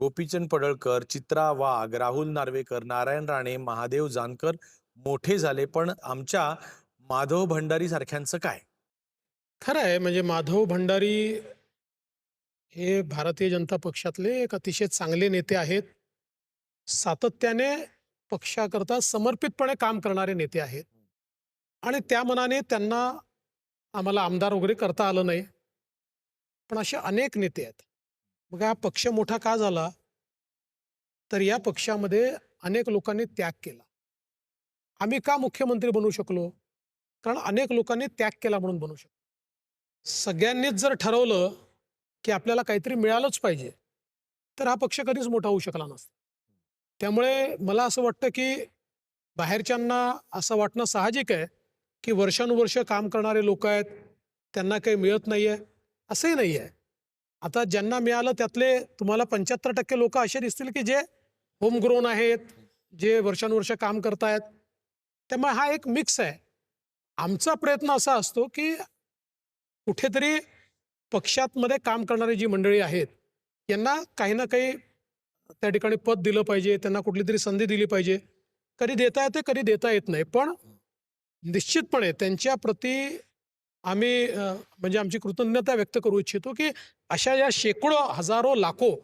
गोपीचंद पडळकर, चित्रा वाघ, राहुल नार्वेकर, नारायण राणे, महादेव जानकर मोठे झाले, पण आमच्या माधव भंडारी सारख्यांचं काय? खरं आहे. म्हणजे माधव भंडारी हे भारतीय जनता पक्षातले एक अतिशय चांगले नेते आहेत. सातत्याने पक्षाकरता समर्पितपणे काम करणारे नेते आहेत. आणि त्या मनाने त्यांना आम्हाला आमदार वगैरे करता आलं नाही. पण असे अनेक नेते आहेत. मग हा पक्ष मोठा का झाला? तर या पक्षामध्ये अनेक लोकांनी त्याग केला. आम्ही का मुख्यमंत्री बनू शकलो? कारण अनेक लोकांनी त्याग केला म्हणून बनू शकलो. सगळ्यांनीच जर ठरवलं की आपल्याला काहीतरी मिळालंच पाहिजे तर हा पक्ष कधीच मोठा होऊ शकला नसता. त्यामुळे मला असं वाटतं की बाहेरच्यांना असं वाटणं साहजिक आहे की वर्षानुवर्ष काम करणारे लोक आहेत, त्यांना काही मिळत नाही आहे. असंही नाही आहे. आता ज्यांना मिळालं त्यातले तुम्हाला 75% लोक असे दिसतील की जे होमग्रोन आहेत, जे वर्षानुवर्ष काम करतायत. त्यामुळे हा एक मिक्स आहे. आमचा प्रयत्न असा असतो की कुठेतरी पक्षातमध्ये काम करणारी जी मंडळी आहेत यांना काही ना काही त्या ठिकाणी पद दिलं पाहिजे, त्यांना कुठली तरी संधी दिली पाहिजे. कधी देता येते, कधी देता येत नाही. पण निश्चितपणे त्यांच्या प्रती आम्ही म्हणजे आमची कृतज्ञता व्यक्त करू इच्छितो की अशा या शेकडो, हजारो, लाखो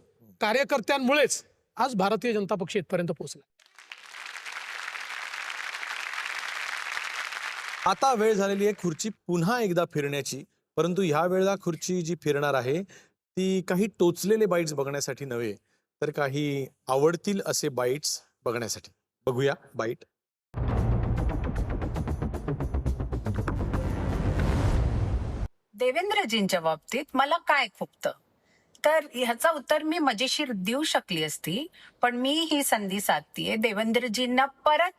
कार्यकर्त्यांमुळेच आज भारतीय जनता पक्ष इथपर्यंत पोहोचला. आता वेळ झालेली आहे खुर्ची पुन्हा एकदा फिरण्याची. परंतु ह्या वेळेला खुर्ची जी फिरणार आहे ती काही टोचलेले बाईट्स बघण्यासाठी नव्हे, तर काही आवडतील असे बाईट्स बघण्यासाठी. बघूया बाईट. देवेंद्रजींच्या बाबतीत मला काय खुपतं तर ह्याचं उत्तर मी मजेशीर देऊ शकली असती, पण मी ही संधी साधतीये देवेंद्रजींना परत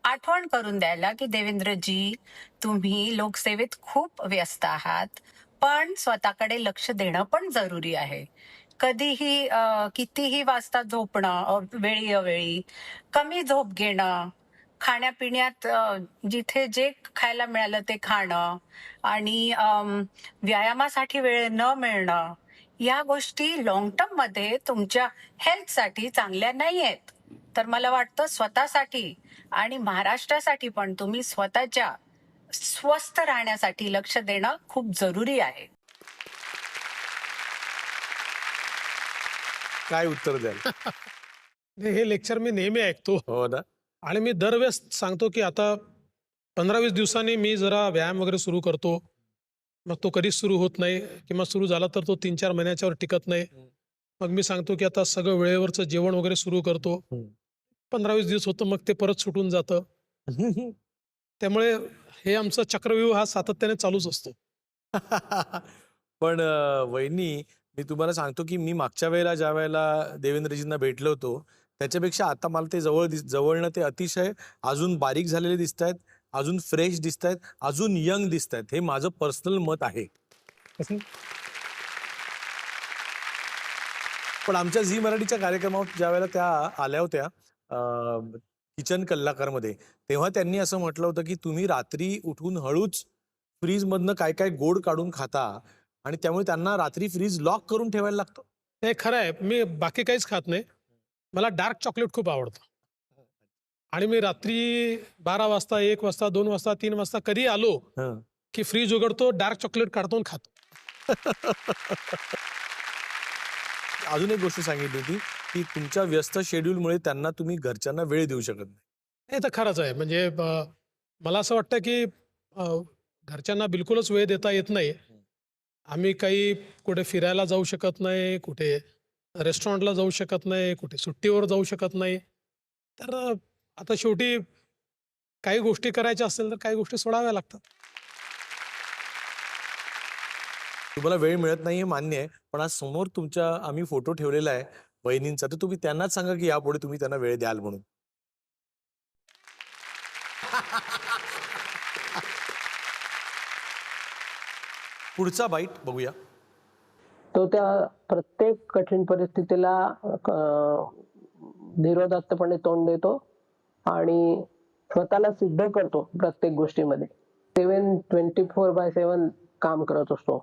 आठवण करून द्यायला की देवेंद्रजी, तुम्ही लोकसेवेत खूप व्यस्त आहात, पण स्वतःकडे लक्ष देणं पण जरुरी आहे. कधीही कितीही वाजता झोपणं वेळी अवेळी, कमी झोप घेणं, खाण्यापिण्यात जिथे जे खायला मिळालं ते खाणं आणि व्यायामासाठी वेळ न मिळणं, या गोष्टी लॉंग टर्म मध्ये तुमच्या हेल्थसाठी चांगल्या नाही आहेत. तर मला वाटतं स्वतःसाठी आणि महाराष्ट्रासाठी पण तुम्ही स्वतःच्या स्वस्थ राहण्यासाठी लक्ष देणं खूप जरुरी आहे. काय उत्तर द्याल? हे लेक्चर मी नेहमी ऐकतो हो ना. आणि मी दरवेळेस सांगतो की आता 15-20 दिवसांनी मी जरा व्यायाम वगैरे सुरू करतो. मग तो कधीच सुरू होत नाही किंवा सुरू झाला तर तो 3-4 महिन्याच्यावर टिकत नाही. मग मी सांगतो की आता सगळं वेळेवरचं जेवण वगैरे सुरू करतो. 15-20 दिवस होतं, मग ते परत सुटून जातं. त्यामुळे हे आमचं चक्रव्यूह हा सातत्याने चालूच असतो. पण वहिनी, मी तुम्हाला सांगतो की मी मागच्या वेळेला ज्या वेळेला देवेंद्रजींना भेटलो होतो, त्याच्यापेक्षा आता मला ते जवळनं ते अतिशय अजून बारीक झालेले दिसत आहेत, अजून फ्रेश दिसत आहेत, अजून यंग दिसत आहेत. हे माझं पर्सनल मत आहे. पण आमच्या झी मराठीच्या कार्यक्रमात ज्या वेळेला त्या आल्या होत्या किचन कलाकारमध्ये, तेव्हा त्यांनी असं म्हटलं होतं की तुम्ही रात्री उठून हळूच फ्रीजमधनं काय काय गोड काढून खाता आणि त्यामुळे त्यांना रात्री फ्रीज लॉक करून ठेवायला लागतं. हे खरं आहे. मी बाकी काहीच खात नाही. मला डार्क चॉकलेट खूप आवडतं आणि मी रात्री 12 वाजता, 1 वाजता, 2 वाजता, 3 वाजता कधी आलो की फ्रीज उघडतो, डार्क चॉकलेट काढतो आणि खातो. अजून एक गोष्ट सांगितली होती की तुमच्या व्यस्त शेड्यूलमुळे त्यांना तुम्ही घरच्यांना वेळ देऊ शकत नाही. हे तर खरंच आहे. म्हणजे मला असं वाटतं की घरच्यांना बिलकुलच वेळ देता येत नाही. आम्ही काही कुठे फिरायला जाऊ शकत नाही, कुठे रेस्टॉरंटला जाऊ शकत नाही, कुठे सुट्टीवर जाऊ शकत नाही. तर आता शेवटी काही गोष्टी करायच्या असतील तर काही गोष्टी सोडाव्या लागतात. तुम्हाला वेळ मिळत नाही हे मान्य आहे, पण आज समोर तुमच्या आम्ही फोटो ठेवलेला आहे बहिणींचा, तर तुम्ही त्यांनाच सांगा की यापुढे तुम्ही त्यांना वेळ द्याल म्हणून. पुढचा बाईट बघूया. तो त्या प्रत्येक कठीण परिस्थितीला धीरोदात्तपणे तोंड देतो आणि स्वतःला सिद्ध करतो प्रत्येक गोष्टीमध्ये. 24/7 काम करत असतो.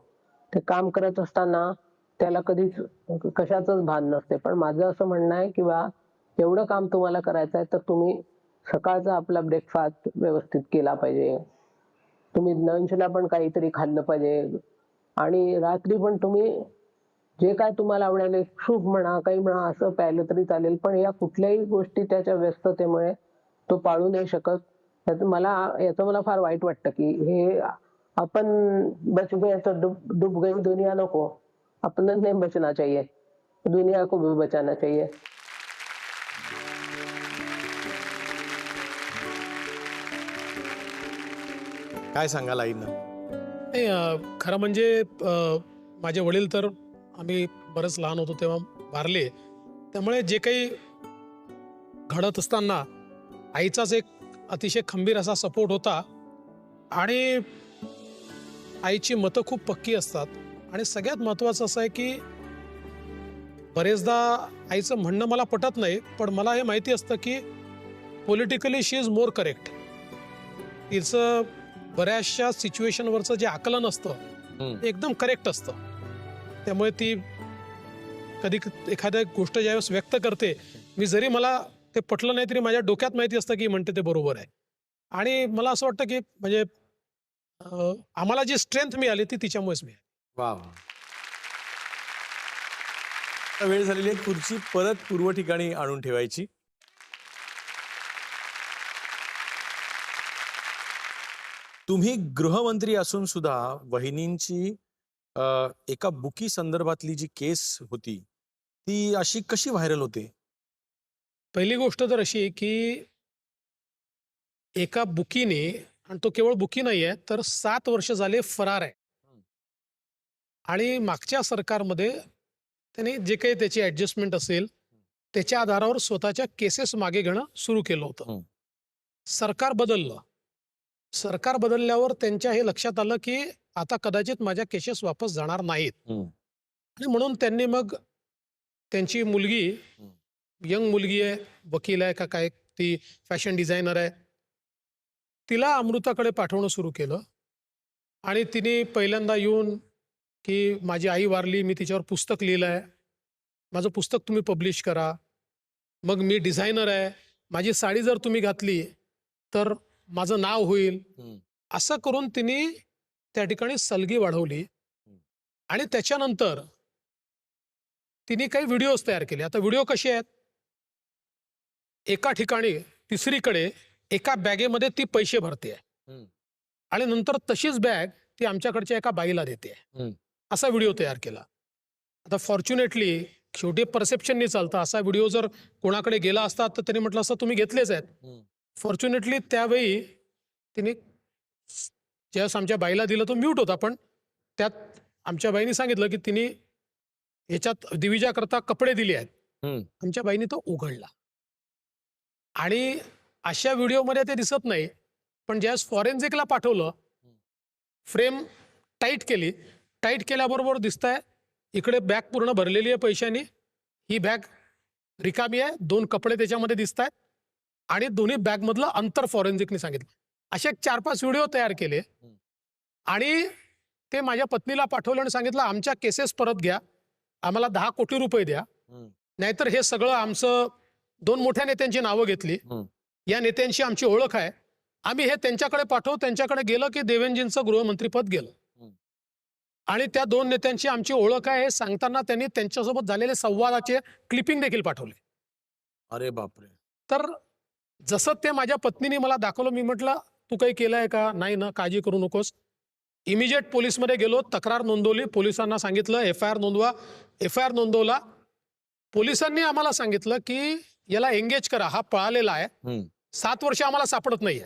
ते काम करत असताना त्याला कधीच कशाचंच भान नसते. पण माझं असं म्हणणं आहे की बा, एवढं काम तुम्हाला करायचं आहे तर तुम्ही सकाळचा आपला ब्रेकफास्ट व्यवस्थित केला पाहिजे. तुम्ही लंचला पण काहीतरी खाल्लं पाहिजे आणि रात्री पण तुम्ही जे काय तुम्हाला आवडेल, सूप म्हणा, काही म्हणा, असं प्यायलं तरी चालेल. पण या कुठल्याही गोष्टी त्याच्या व्यस्ततेमुळे तो पाळू नाही शकत. याचं मला फार वाईट वाटतं की हे अपन बच गए तो डूब गई दुनिया नको, अपना नहीं बचना चाहिए, दुनिया को भी बचाना चाहिए. काय सांगाल आईंना? खरं म्हणजे माझे वडील तर आम्ही बरंच लहान होतो तेव्हा वारले. त्यामुळे जे काही घडत असताना आईचाच एक अतिशय खंबीर असा सपोर्ट होता आणि आईची मतं खूप पक्की असतात. आणि सगळ्यात महत्त्वाचं असं आहे की बरेचदा आईचं म्हणणं मला पटत नाही, पण मला हे माहिती असतं की politically she is more correct. तिचं बऱ्याचशा सिच्युएशनवरचं जे आकलन असतं ते एकदम करेक्ट असतं. त्यामुळे ती कधी एखाद्या गोष्ट ज्यावेळेस व्यक्त करते, मी जरी मला ते पटलं नाही तरी माझ्या डोक्यात माहिती असतं की म्हणते ते बरोबर आहे. आणि मला असं वाटतं की म्हणजे आम्हाला जी स्ट्रेंथ मिळाली ती तिच्यामुळेच मिळाली. वा. वेळ झालेली आहे खुर्ची परत पूर्व ठिकाणी आणून ठेवायची. तुम्ही गृहमंत्री असून सुद्धा वहिनींची एका बुकी संदर्भातली जी केस होती ती अशी कशी व्हायरल होते? पहिली गोष्ट तर अशी आहे की एका बुकीने, आणि तो केवळ बुकी नाही आहे तर 7 वर्ष झाले फरार आहे. आणि मागच्या सरकारमध्ये त्यांनी जे काही त्याची ऍडजस्टमेंट असेल त्याच्या आधारावर स्वतःच्या केसेस मागे घेणं सुरू केलं होतं. सरकार बदललं. सरकार बदलल्यावर त्यांच्या हे लक्षात आलं की आता कदाचित माझ्या केसेस वापस जाणार नाहीत. आणि म्हणून त्यांनी मग त्यांची मुलगी, यंग मुलगी आहे, वकील आहे का काय, ती फॅशन डिझायनर आहे, तिला अमृताकडे पाठवणं सुरू केलं. आणि तिने पहिल्यांदा येऊन की माझी आई वारली, मी तिच्यावर पुस्तक लिहिलं आहे, माझं पुस्तक तुम्ही पब्लिश करा, मग मी डिझायनर आहे, माझी साडी जर तुम्ही घातली तर माझं नाव होईल, असं करून तिने त्या ठिकाणी सलगी वाढवली. आणि त्याच्यानंतर तिने काही व्हिडिओज तयार केले. आता व्हिडिओ कसे आहेत, एका ठिकाणी तिसरीकडे एका बॅगेमध्ये ती पैसे भरते आणि नंतर तशीच बॅग ती आमच्याकडच्या एका बाईला देते, असा व्हिडिओ तयार केला. आता फॉर्च्युनेटली शेवटी परसेप्शननी चालतं. असा व्हिडिओ जर कोणाकडे गेला असता तर त्यांनी म्हटलं असतं तुम्ही घेतलेच आहेत. फॉर्च्युनेटली त्यावेळी तिने ज्यावेळेस आमच्या बाईला दिलं तो म्यूट होता, पण त्यात आमच्या बाईने सांगितलं की तिने ह्याच्यात दिविजाकरता कपडे दिले आहेत. आमच्या बाईने तो उघडला. आणि अशा व्हिडिओमध्ये ते दिसत नाही, पण ज्यावेळेस फॉरेन्सिकला पाठवलं, फ्रेम टाईट केली, टाईट केल्याबरोबर दिसतंय इकडे बॅग पूर्ण भरलेली आहे पैशानी, ही बॅग रिकामी आहे, 2 कपडे त्याच्यामध्ये दिसत आहेत आणि दोन्ही बॅगमधलं अंतर फॉरेन्सिकने सांगितलं. असे 4-5 व्हिडिओ तयार केले आणि ते माझ्या पत्नीला पाठवलं आणि सांगितलं आमच्या केसेस परत घ्या, आम्हाला 10 कोटी रुपये द्या, नाहीतर हे सगळं आमचं. 2 मोठ्या नेत्यांची नावं घेतली, या नेत्यांशी आमची ओळख आहे, आम्ही हे त्यांच्याकडे पाठवू. त्यांच्याकडे गेलं की देवेंद्रजींचं गृहमंत्रीपद गेलं. आणि त्या 2 नेत्यांची आमची ओळख आहे हे सांगताना त्यांनी त्यांच्यासोबत झालेले संवादाचे क्लिपिंग देखील पाठवले. अरे बापरे. तर जसं ते माझ्या पत्नीने मला दाखवलं, मी म्हटलं तू काही केलंय का? नाही ना, काळजी करू नकोस. इमिजिएट पोलीसमध्ये गेलो, तक्रार नोंदवली, पोलिसांना सांगितलं FIR नोंदवा. FIR नोंदवला. पोलिसांनी आम्हाला सांगितलं की याला एंगेज करा, हा पळालेला आहे, 7 वर्ष आम्हाला सापडत नाहीये.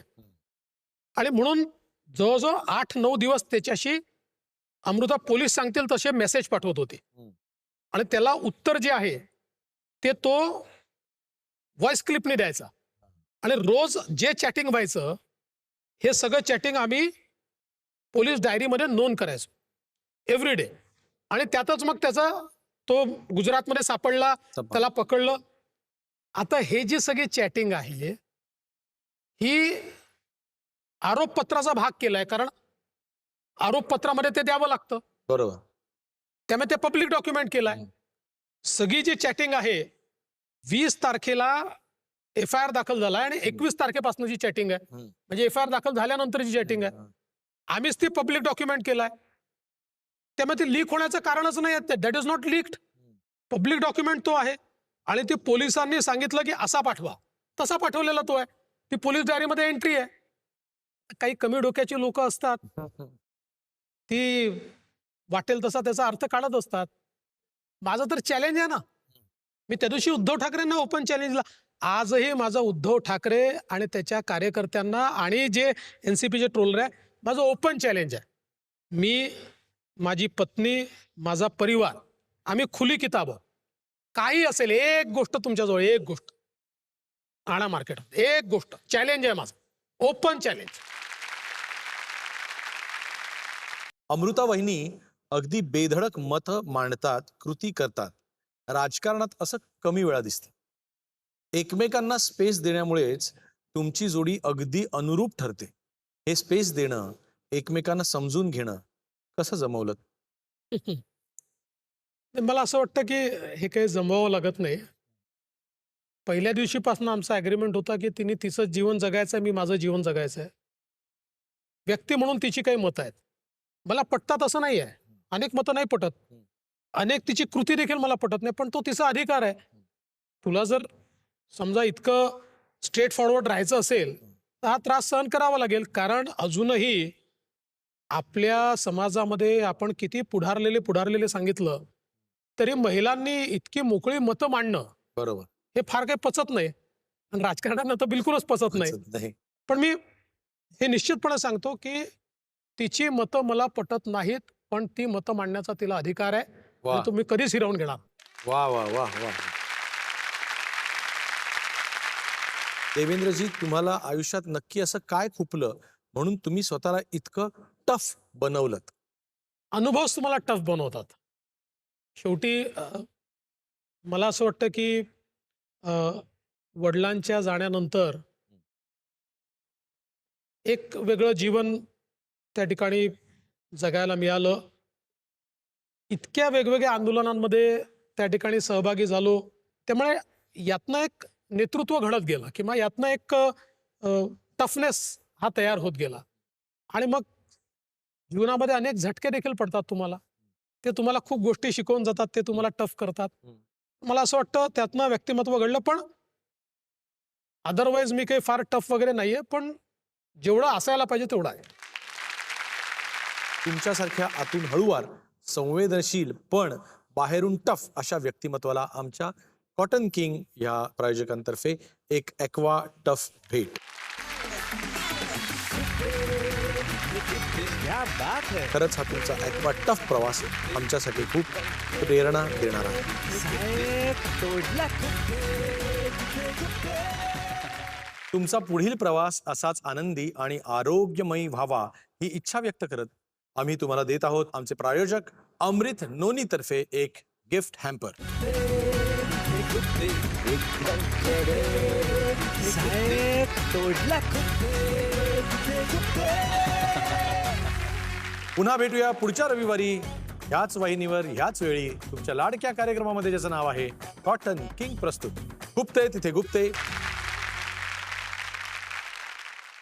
आणि म्हणून जवळजवळ 8-9 दिवस त्याच्याशी अमृता पोलीस सांगतील तसे मेसेज पाठवत होते. आणि त्याला उत्तर जे आहे ते तो व्हॉइस क्लिपने द्यायचा. आणि रोज जे चॅटिंग व्हायचं हे सगळं चॅटिंग आम्ही पोलीस डायरीमध्ये नोंद करायचो एव्हरी डे. आणि त्यातच मग त्याचा तो गुजरातमध्ये सापडला, त्याला पकडलं. आता हे जी सगळी चॅटिंग आहे ही आरोपपत्राचा भाग केलाय, कारण आरोपपत्रामध्ये ते द्यावं लागतं, बरोबर. त्यामुळे ते पब्लिक डॉक्युमेंट केलाय. सगळी जी चॅटिंग आहे 20 तारखेला FIR दाखल झाला आणि 21 तारखेपासून जी चॅटिंग आहे, म्हणजे FIR दाखल झाल्यानंतर जी चॅटिंग आहे, आम्हीच ती पब्लिक डॉक्युमेंट केलाय. त्यामुळे ती लीक होण्याचं कारणच नाही आहे. That is not leaked. Public document तो आहे. आणि ते पोलिसांनी सांगितलं की असा पाठवा, तसा पाठवलेला तो आहे. ती पोलीस डायरीमध्ये एंट्री आहे. काही कमी डोक्याची लोक असतात, ती वाटेल तसा त्याचा अर्थ काढत असतात. माझं तर चॅलेंज आहे ना. मी त्या दिवशी उद्धव ठाकरेंना ओपन चॅलेंजला, आजही माझा उद्धव ठाकरे आणि त्याच्या कार्यकर्त्यांना आणि जे NCPचे ट्रोलर आहे, माझं ओपन चॅलेंज आहे. मी, माझी पत्नी, माझा परिवार, आम्ही खुली किताब, काही असेल, एक गोष्ट तुमच्याजवळ, एक गोष्ट आणा मार्केटात, एक गोष्ट, चॅलेंज आहे माझं, ओपन चॅलेंज. अमृता वहिनी अगदी बेधडक मत मांडतात, कृती करतात. राजकारणात असं कमी वेळा दिसतं. एकमेकांना स्पेस देण्यामुळेच तुमची जोडी अगदी अनुरूप ठरते. हे स्पेस देणं, एकमेकांना समजून घेणं कसं जमवलं? मला असं वाटतं की हे काही जमवावं लागत नाही. पहिल्या दिवशीपासून आमचा ॲग्रीमेंट होता की तिने तिचं जीवन जगायचं आहे, मी माझं जीवन जगायचं आहे. व्यक्ती म्हणून तिची काही मतं आहेत, मला पटतात असं नाही आहे. अनेक मतं नाही पटत, अनेक तिची कृती देखील मला पटत नाही, पण तो तिचा अधिकार आहे. तुला जर समजा इतकं स्ट्रेट फॉरवर्ड राहायचं असेल तर हा त्रास सहन करावा लागेल. कारण अजूनही आपल्या समाजामध्ये आपण किती पुढारलेले सांगितलं तरी महिलांनी इतकी मोकळी मतं मांडणं, बरोबर, हे फार काही पचत नाही. आणि राजकारण्यांना तर बिलकुलच पचत नाही. पण मी हे निश्चितपणे सांगतो की तिची मतं मला पटत नाहीत, पण ती मतं मांडण्याचा तिला अधिकार आहे वा. आणि तुम्ही कधीच हिरावून घेणार. वा वा वा वा. देवेंद्रजी, तुम्हाला आयुष्यात नक्की असं काय खुपलं म्हणून तुम्ही स्वतःला इतकं टफ बनवलं? अनुभवच तुम्हाला टफ बनवतात. शेवटी मला असं वाटतं की वडिलांच्या जाण्यानंतर एक वेगळं जीवन त्या ठिकाणी जगायला मिळालं. इतक्या वेगवेगळ्या आंदोलनांमध्ये त्या ठिकाणी सहभागी झालो, त्यामुळे यातनं एक नेतृत्व घडत गेला किंवा यातनं एक टफनेस हा तयार होत गेला. आणि मग जीवनामध्ये अनेक झटके देखील पडतात तुम्हाला, ते तुम्हाला खूप गोष्टी शिकवून जातात, ते तुम्हाला टफ करतात. मला असं वाटतं त्यातनं व्यक्तिमत्व घडलं. पण अदरवाईज मी काही फार टफ वगैरे नाहीये, पण जेवढं असायला पाहिजे तेवढं आहे. तुमच्यासारख्या आतून हळूवार, संवेदनशील पण बाहेरून टफ अशा व्यक्तिमत्वाला आमच्या कॉटन किंग या प्रायोजकांतर्फे एक ॲक्वा टफ भेट. खरंच हा तुमचा ॲक्वा टफ प्रवास आमच्यासाठी खूप प्रेरणा देणारा आहे. तुमचा पुढील प्रवास असाच आनंदी आणि आरोग्यमयी व्हावा ही इच्छा व्यक्त करत आम्ही तुम्हाला देत आहोत आमचे प्रायोजक अमृत नोनी तर्फे एक गिफ्ट हॅम्पर. पुन्हा भेटूया पुढच्या रविवारी ह्याच वाहिनीवर ह्याच वेळी तुमच्या लाडक्या कार्यक्रमामध्ये, ज्याचं नाव आहे कॉटन किंग प्रस्तुत. गुप्ते तिथे गुप्ते.